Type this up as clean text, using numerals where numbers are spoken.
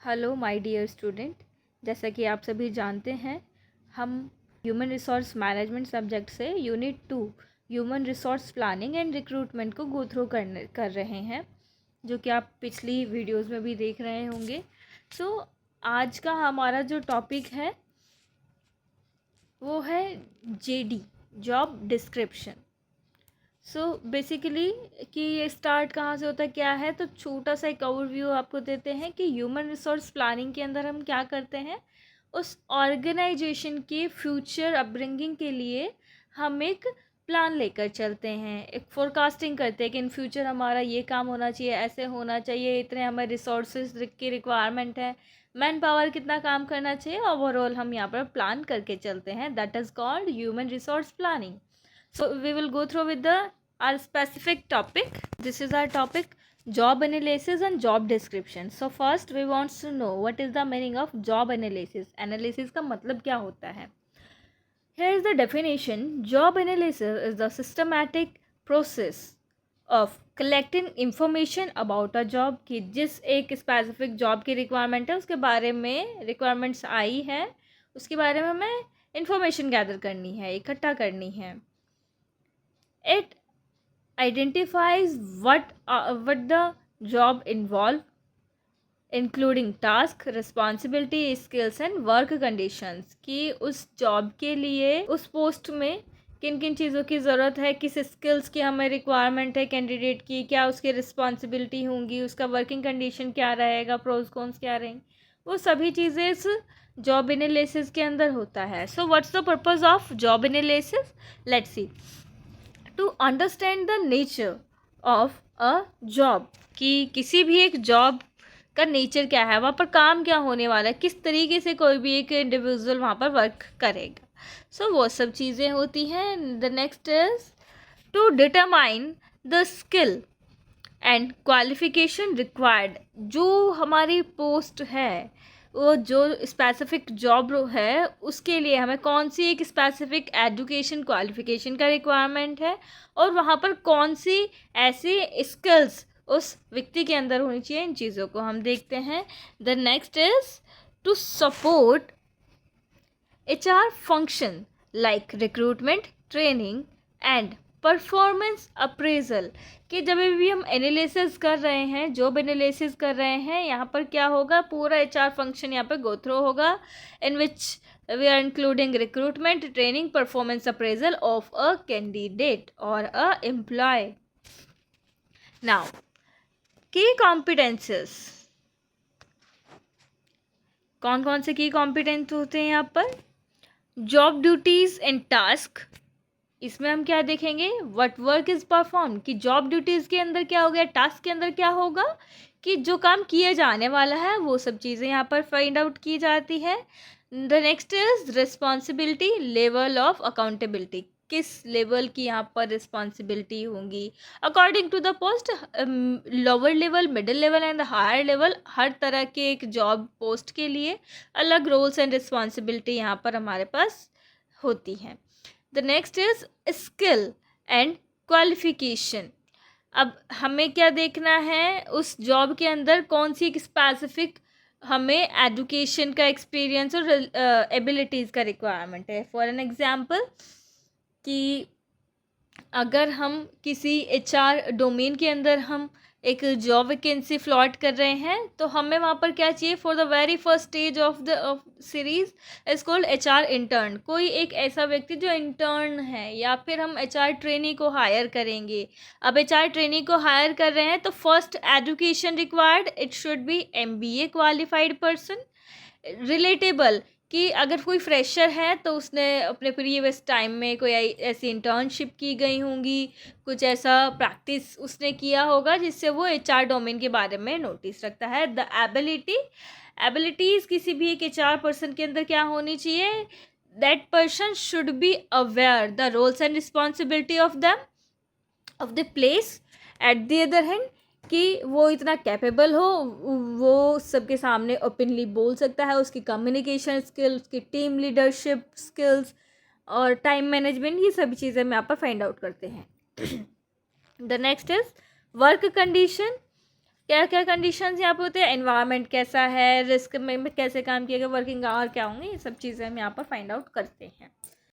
Hello my dear student, जैसा कि आप सभी जानते हैं हम ह्यूमन रिसोर्स मैनेजमेंट सब्जेक्ट से unit 2 human resource planning and recruitment को गो थ्रू कर रहे हैं, जो कि आप पिछली वीडियोस में भी देख रहे होंगे। आज का हमारा जो टॉपिक है वो है जेडी, जॉब डिस्क्रिप्शन। बेसिकली कि ये स्टार्ट कहाँ से होता है क्या है, तो छोटा सा एक ओवरव्यू आपको देते हैं कि ह्यूमन रिसोर्स प्लानिंग के अंदर हम क्या करते हैं। उस ऑर्गेनाइजेशन के फ्यूचर अपब्रिंगिंग के लिए हम एक प्लान लेकर चलते हैं, एक फोरकास्टिंग करते हैं कि इन फ्यूचर हमारा ये काम होना चाहिए, ऐसे होना चाहिए, इतने हमें रिसोर्सेज की रिक्वायरमेंट है, मैन पावर कितना काम करना चाहिए, ओवरऑल हम यहाँ पर प्लान करके चलते हैं। That is called human resource planning. So we will go through with our specific topic. This is our topic, job analysis and job description. So first we want to know what is the meaning of job analysis. Analysis का मतलब क्या होता है? Here is the definition. Job analysis is the systematic process of collecting information about a job, कि जिस एक specific job की requirement है उसके बारे में requirements आई है, उसके बारे में हमें information gather करनी है, इकट्ठा करनी है. It identifies what the job involve, including task, responsibility, skills and work conditions, कि उस जॉब के लिए उस पोस्ट में किन किन चीज़ों की ज़रूरत है, किस स्किल्स की हमें रिक्वायरमेंट है कैंडिडेट की, क्या उसकी रिस्पॉन्सिबिलिटी होंगी, उसका वर्किंग कंडीशन क्या रहेगा, प्रोज कॉन्स क्या रहेंगे, वो सभी चीज़ें इस जॉब एनालिसिस के अंदर होता है. So what's the purpose of job analysis? Let's see. To understand the nature of a job, कि किसी भी एक जॉब का नेचर क्या है, वहाँ पर काम क्या होने वाला है, किस तरीके से कोई भी एक इंडिविजुअल वहाँ पर वर्क करेगा. वो सब चीज़ें होती हैं. The next is to determine the skill and qualification required. जो हमारी पोस्ट है, वो जो स्पेसिफिक जॉब है, उसके लिए हमें कौन सी एक स्पेसिफिक एजुकेशन क्वालिफिकेशन का रिक्वायरमेंट है और वहाँ पर कौन सी ऐसी स्किल्स उस व्यक्ति के अंदर होनी चाहिए, इन चीज़ों को हम देखते हैं. The next is to support HR function like recruitment, training and performance appraisal, कि जब भी हम एनालिसिस कर रहे हैं, जॉब एनालिसिस कर रहे हैं, यहाँ पर क्या होगा, पूरा HR फंक्शन यहाँ पर गो थ्रू होगा, in which we are including recruitment, training, performance appraisal of a candidate और a employee. Now key competencies, कौन कौन से की कॉम्पिटेंस होते हैं यहाँ पर? जॉब ड्यूटीज़ एंड टास्क, इसमें हम क्या देखेंगे, व्हाट वर्क इज़ परफॉर्म, कि जॉब ड्यूटीज़ के अंदर क्या हो गया, टास्क के अंदर क्या होगा, कि जो काम किया जाने वाला है वो सब चीज़ें यहाँ पर फाइंड आउट की जाती है. The next is responsibility, level of accountability, किस लेवल की यहाँ पर रिस्पॉन्सिबिलिटी होंगी according to the post, lower level, middle level and higher level. हर तरह के एक जॉब पोस्ट के लिए अलग रोल्स एंड रिस्पॉन्सिबिलिटी यहाँ पर हमारे पास होती हैं. The next is skill and qualification. अब हमें क्या देखना है, उस जॉब के अंदर कौन सी एक स्पेसिफिक हमें एजुकेशन का, एक्सपीरियंस और एबिलिटीज़ का रिक्वायरमेंट है. फॉर एन एग्जांपल, कि अगर हम किसी HR डोमेन के अंदर हम एक जॉब वैकेंसी फ्लॉट कर रहे हैं, तो हमें वहाँ पर क्या चाहिए, for the very first stage of series is called HR intern. कोई एक ऐसा व्यक्ति जो इंटर्न है, या फिर हम HR ट्रेनी को हायर करेंगे. अब HR ट्रेनी को हायर कर रहे हैं तो first education required, it should be MBA qualified person. Relatable, कि अगर कोई फ्रेशर है तो उसने अपने प्रीवियस टाइम में कोई ऐसी इंटर्नशिप की गई होंगी, कुछ ऐसा प्रैक्टिस उसने किया होगा जिससे वो HR डोमेन के बारे में नोटिस रखता है. द एबिलिटीज़ किसी भी एक HR पर्सन के अंदर क्या होनी चाहिए, that person should be aware the roles and responsibility of the place. At the other hand, कि वो इतना कैपेबल हो, वो सबके सामने ओपनली बोल सकता है, उसकी कम्युनिकेशन स्किल्स, उसकी टीम लीडरशिप स्किल्स और टाइम मैनेजमेंट, ये सभी चीज़ें हम यहाँ पर फाइंड आउट करते हैं. The next is work condition. क्या क्या कंडीशंस यहाँ पे होते हैं, एनवायरनमेंट कैसा है, रिस्क में कैसे काम किएगा, वर्किंग आवर क्या होंगे, ये सब चीज़ें हम यहाँ पर फाइंड आउट करते हैं।